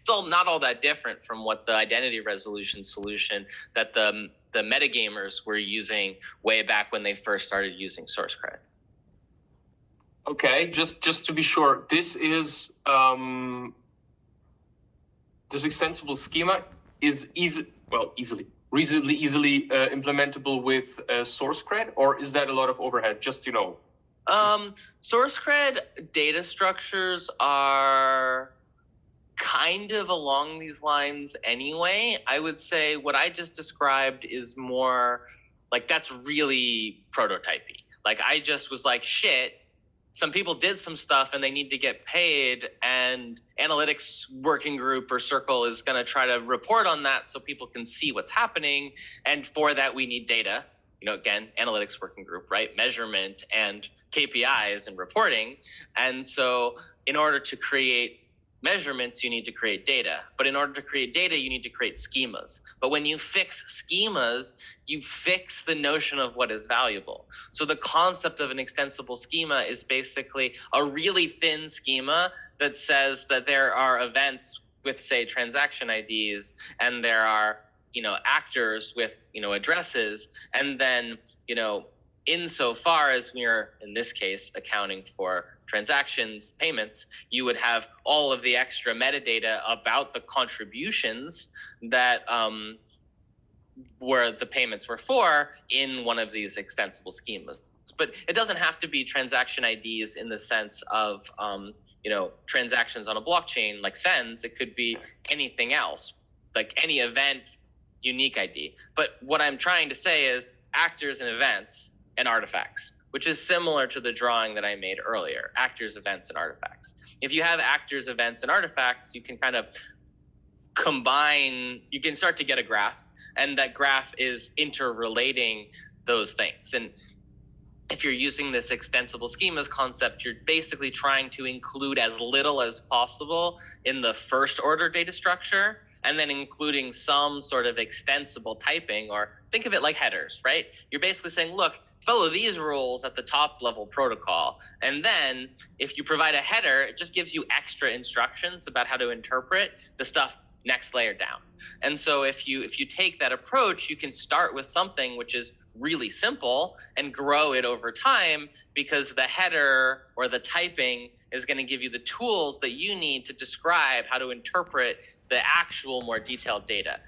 it's all not all that different from what the identity resolution solution that the metagamers were using way back when they first started using SourceCred. Okay, just to be sure, this is this extensible schema is reasonably easily implementable with SourceCred, or is that a lot of overhead? Just to know. SourceCred data structures are kind of along these lines anyway. I would say what I just described is more like that's really prototypey. Like I just was like, shit, some people did some stuff and they need to get paid, and analytics working group or circle is going to try to report on that so people can see what's happening. And for that, we need data. You know, again, analytics working group, right? Measurement and KPIs and reporting. And so in order to create measurements, you need to create data. But in order to create data, you need to create schemas. But when you fix schemas, you fix the notion of what is valuable. So the concept of an extensible schema is basically a really thin schema that says that there are events with, say, transaction IDs, and there are, you know, actors with, you know, addresses. And then, you know, insofar as we're, in this case, accounting for transactions, payments, you would have all of the extra metadata about the contributions that where the payments were for in one of these extensible schemas. But it doesn't have to be transaction IDs in the sense of, you know, transactions on a blockchain like sends. It could be anything else, like any event, unique ID. But what I'm trying to say is actors and events and artifacts, which is similar to the drawing that I made earlier, actors, events, and artifacts. If you have actors, events, and artifacts, you can kind of combine, you can start to get a graph, and that graph is interrelating those things. And if you're using this extensible schemas concept, you're basically trying to include as little as possible in the first order data structure, and then including some sort of extensible typing, or think of it like headers, right? You're basically saying, look, follow these rules at the top level protocol. And then if you provide a header, it just gives you extra instructions about how to interpret the stuff next layer down. And so if you take that approach, you can start with something which is really simple and grow it over time, because the header or the typing is going to give you the tools that you need to describe how to interpret the actual more detailed data.